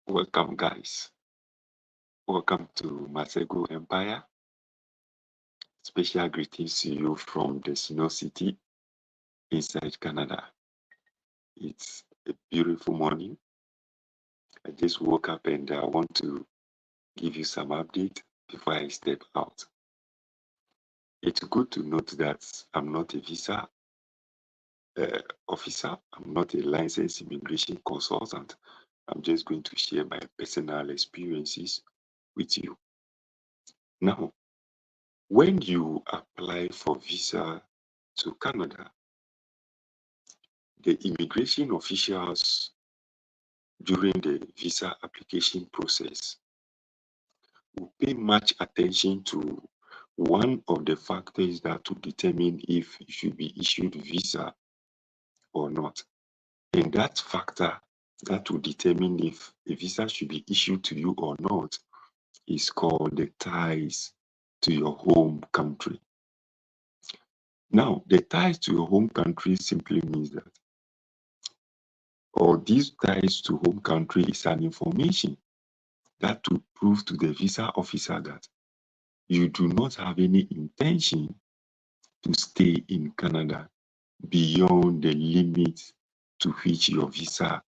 Welcome, guys. Welcome to Masego Empire. Special greetings to you from the Snow City inside Canada. It's a beautiful morning. I just woke up and I want to give you some update before I step out. It's good to note that I'm not a visa officer. I'm not a licensed immigration consultant. I'm just going to share my personal experiences with you. Now, when you apply for visa to Canada, the immigration officials during the visa application process will pay much attention to one of the factors that will determine if you should be issued visa or not. And that factor that will determine if a visa should be issued to you or not is called the ties to your home country. Now, the ties to your home country simply means that, or these ties to home country is an information that will prove to the visa officer that you do not have any intention to stay in Canada beyond the limit to which your visa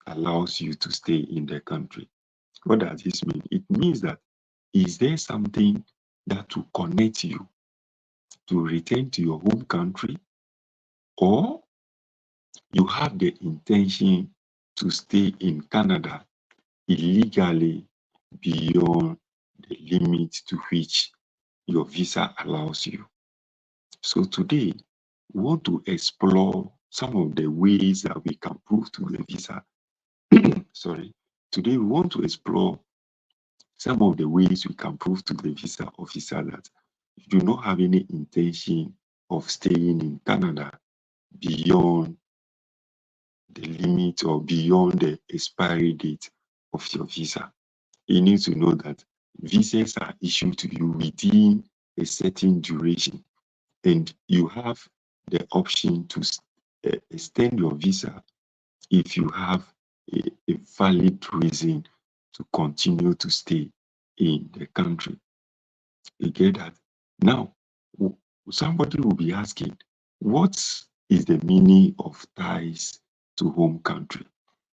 allows you to stay in the country. What does this mean? It means that is there something that will connect you to return to your home country, or you have the intention to stay in Canada illegally beyond the limit to which your visa allows you. So today, we want to explore some of the ways that we can prove to the visa. Sorry. Today, we want to explore some of the ways we can prove to the visa officer that you do not have any intention of staying in Canada beyond the limit or beyond the expiry date of your visa. You need to know that visas are issued to you within a certain duration, and you have the option to extend your visa if you have a valid reason to continue to stay in the country. You get that? Now, somebody will be asking, what is the meaning of ties to home country?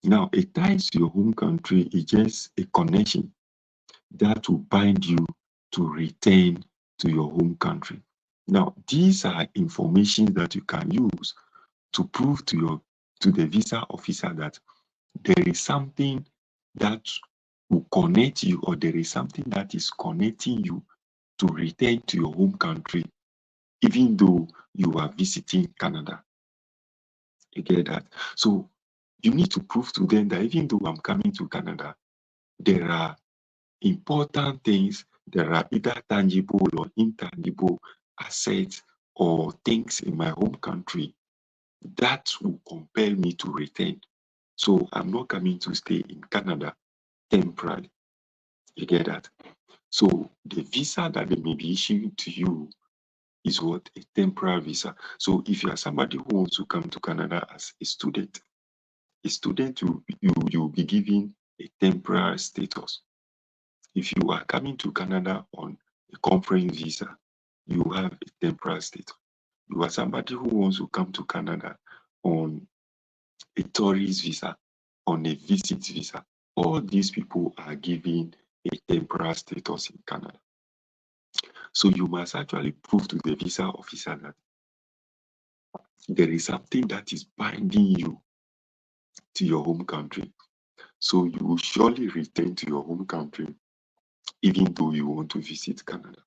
Now, a ties to your home country is just a connection that will bind you to return to your home country. Now, these are information that you can use to prove to the visa officer that there is something that will connect you, or there is something that is connecting you to return to your home country, even though you are visiting Canada. You get that? So you need to prove to them that even though I'm coming to Canada, there are important things, there are either tangible or intangible assets or things in my home country that will compel me to return. So I'm not coming to stay in Canada temporarily. You get that? So the visa that they may be issuing to you is what? A temporary visa. So if you are somebody who wants to come to Canada as a student you'll be given a temporary status. If you are coming to Canada on a conference visa, you have a temporary status. You are somebody who wants to come to Canada on a tourist visa, on a visit visa. All these people are given a temporary status in Canada. So you must actually prove to the visa officer that there is something that is binding you to your home country. So you will surely return to your home country even though you want to visit Canada.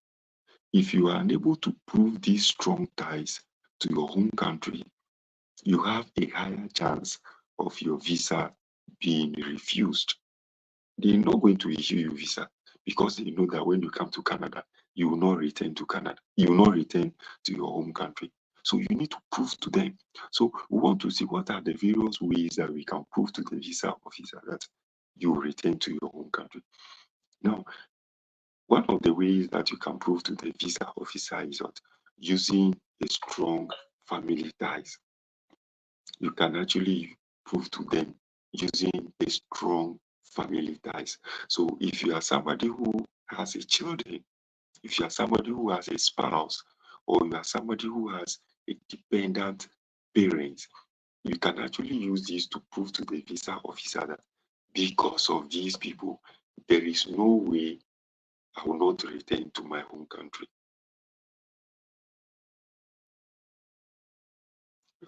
If you are unable to prove these strong ties to your home country, you have a higher chance of your visa being refused. They're not going to issue you visa because they know that when you come to Canada, you will not return to Canada. You will not return to your home country. So you need to prove to them. So we want to see what are the various ways that we can prove to the visa officer that you will return to your home country. Now, one of the ways that you can prove to the visa officer is that using a strong family ties. You can actually prove to them using a strong family ties. So if you are somebody who has a children, if you are somebody who has a spouse, or you are somebody who has a dependent parent, you can actually use this to prove to the visa officer that because of these people, there is no way I will not return to my home country.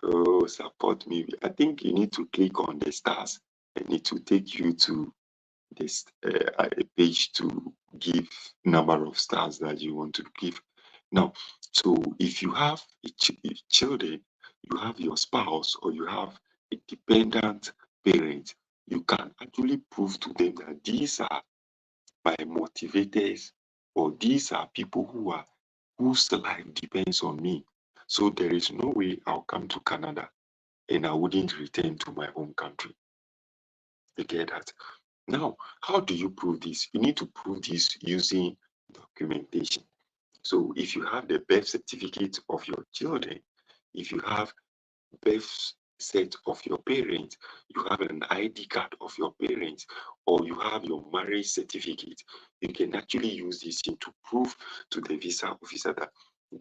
Oh, support me. I think you need to click on the stars and it will take you to this a page to give number of stars that you want to give. Now, so if you have children, you have your spouse, or you have a dependent parent, you can actually prove to them that these are my motivators, or these are people whose life depends on me. So there is no way I'll come to Canada and I wouldn't return to my home country. You get that? Now, how do you prove this? You need to prove this using documentation. So if you have the birth certificate of your children, if you have birth set of your parents, you have an ID card of your parents, or you have your marriage certificate, you can actually use this to prove to the visa officer that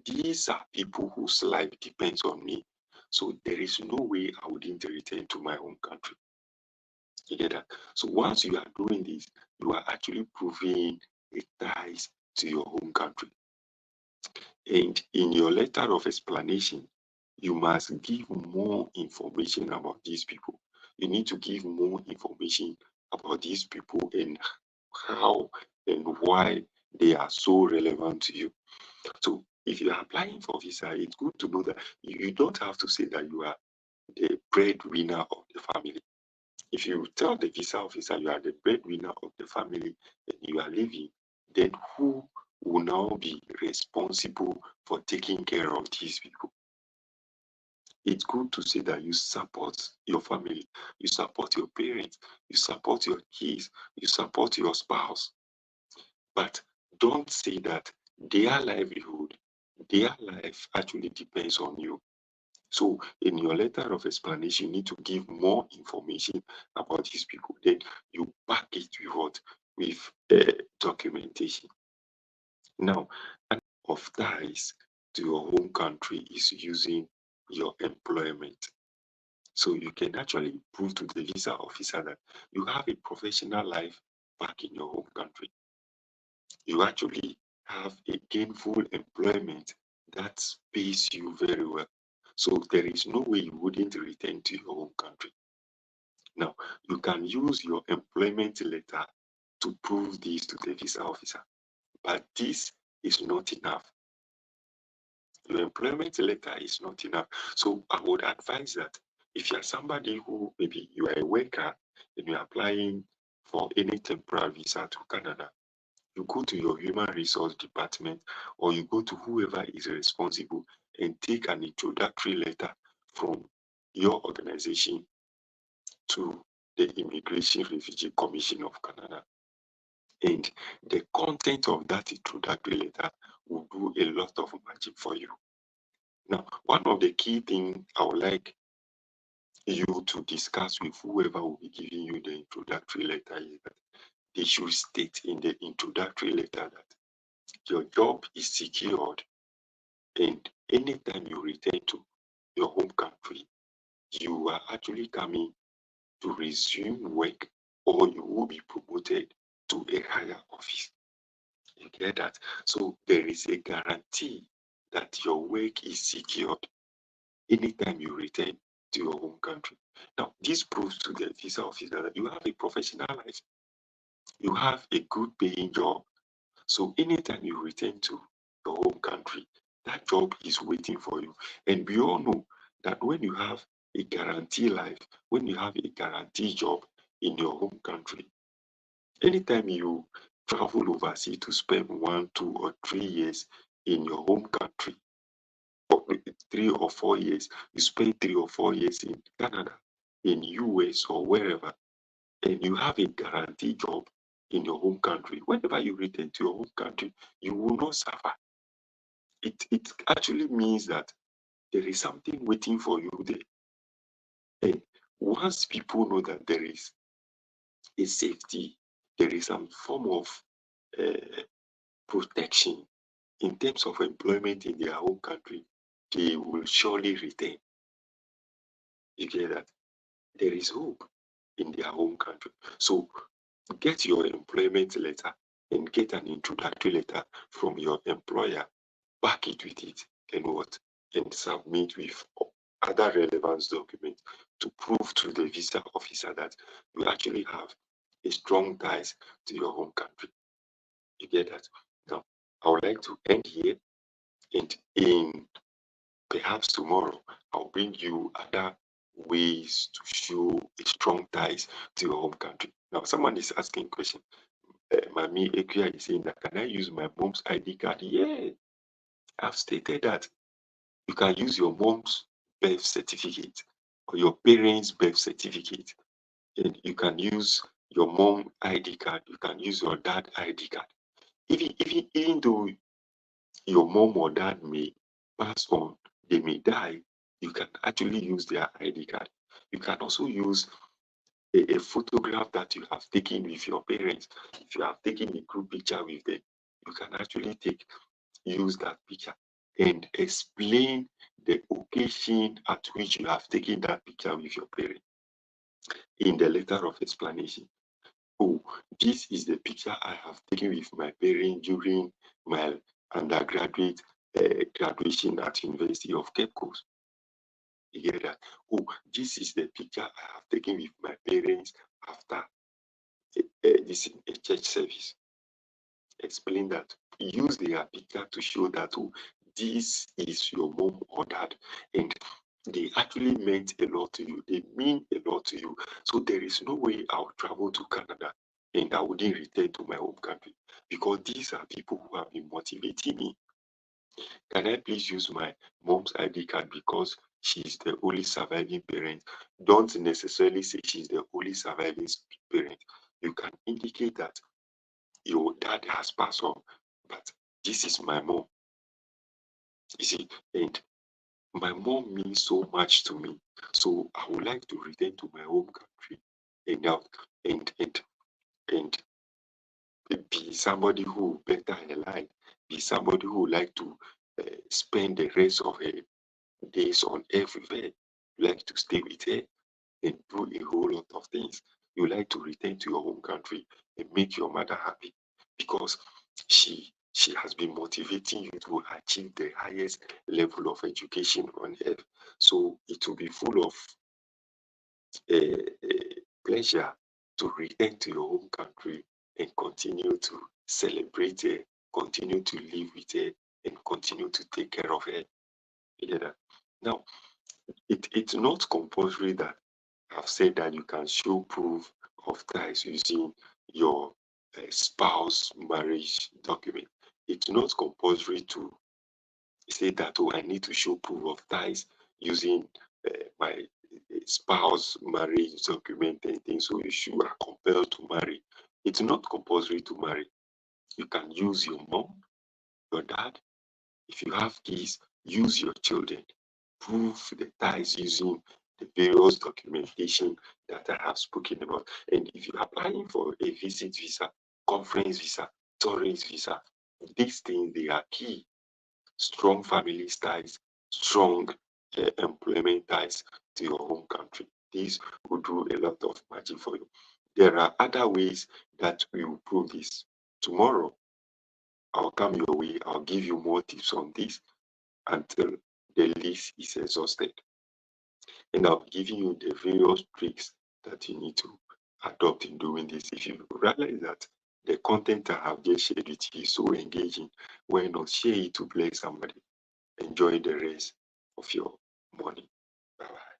these are people whose life depends on me. So there is no way I wouldn't return to my home country. You get that? So once you are doing this, you are actually proving a ties to your home country. And in your letter of explanation, you must give more information about these people. You need to give more information about these people and how and why they are so relevant to you. So if you are applying for visa, it's good to know that you don't have to say that you are the breadwinner of the family. If you tell the visa officer you are the breadwinner of the family and you are leaving, then who will now be responsible for taking care of these people? It's good to say that you support your family, you support your parents, you support your kids, you support your spouse. But don't say that their livelihood, their life actually depends on you. So in your letter of explanation, you need to give more information about these people. Then you back it with what? With documentation. Now, an of ties to your home country is using your employment. So you can actually prove to the visa officer that you have a professional life back in your home country. You actually have a gainful employment that pays you very well. So there is no way you wouldn't return to your home country. Now, you can use your employment letter to prove this to the visa officer, but this is not enough. Your employment letter is not enough. So I would advise that if you're somebody who maybe you are a worker and you're applying for any temporary visa to Canada, you go to your human resource department or you go to whoever is responsible and take an introductory letter from your organization to the Immigration Refugee Commission of Canada. And the content of that introductory letter will do a lot of magic for you. Now, one of the key things I would like you to discuss with whoever will be giving you the introductory letter is that they should state in the introductory letter that your job is secured, and anytime you return to your home country, you are actually coming to resume work, or you will be promoted to a higher office. You get that? So there is a guarantee that your work is secured anytime you return to your home country. Now, this proves to the visa officer that you have a professional life, you have a good paying job. So anytime you return to your home country, that job is waiting for you. And we all know that when you have a guarantee life, when you have a guarantee job in your home country, anytime you travel overseas to spend 1, 2, or 3 years in your home country, or 3 or 4 years, you spend 3 or 4 years in Canada, in US, or wherever, and you have a guaranteed job in your home country, whenever you return to your home country, you will not suffer. It actually means that there is something waiting for you there. And once people know that there is a safety, there is some form of protection in terms of employment in their home country, they will surely return. You get that? There is hope in their home country. So get your employment letter and get an introductory letter from your employer, back it with it, and what? And submit with other relevant documents to prove to the visa officer that you actually have a strong ties to your home country. You get that? Now, I would like to end here, and in perhaps tomorrow, I'll bring you other ways to show a strong ties to your home country. Now, someone is asking a question. Mami Ekuya is saying that, can I use my mom's ID card? Yeah, I've stated that you can use your mom's birth certificate or your parents' birth certificate. And you can use your mom ID card. You can use your dad ID card. Even though your mom or dad may pass on, they may die, you can actually use their ID card. You can also use a photograph that you have taken with your parents. If you have taken a group picture with them, you can actually use that picture and explain the occasion at which you have taken that picture with your parents in the letter of explanation. Oh, this is the picture I have taken with my parents during my undergraduate graduation at University of Cape Coast. You get that? Oh, this is the picture I have taken with my parents after this a church service. Explain that. Use their picture to show that, oh, this is your mom or dad, and they actually meant a lot to you. They mean a lot to you. So there is no way I'll travel to Canada and I wouldn't return to my home country, because these are people who have been motivating me. Can I please use my mom's ID card because she's the only surviving parent? Don't necessarily say she's the only surviving parent. You can indicate that your dad has passed on, but this is my mom. You see, and my mom means so much to me. So I would like to return to my home country and out and be somebody who better her life, be somebody who like to spend the rest of her days on earth with her, like to stay with her and do a whole lot of things. You like to return to your home country and make your mother happy, because she has been motivating you to achieve the highest level of education on earth. So it will be full of pleasure to return to your home country and continue to celebrate her, continue to live with her, and continue to take care of her. Yeah. Now, it's not compulsory that I've said that you can show proof of ties using your spouse marriage document. It's not compulsory to say that, oh, I need to show proof of ties using my spouse marriage document and things, so you are compelled to marry. It's not compulsory to marry. You can use your mom, your dad. If you have kids, use your children. Prove the ties using the various documentation that I have spoken about. And if you're applying for a visit visa, conference visa, tourist visa, these things, they are key. Strong family ties, strong employment ties to your home country. This will do a lot of magic for you. There are other ways that we will prove this. Tomorrow, I'll come your way. I'll give you more tips on this until the list is exhausted. And I'll be giving you the various tricks that you need to adopt in doing this. If you realize that the content I have just shared with you is so engaging, why not share it to bless somebody? Enjoy the rest of your morning. Bye-bye.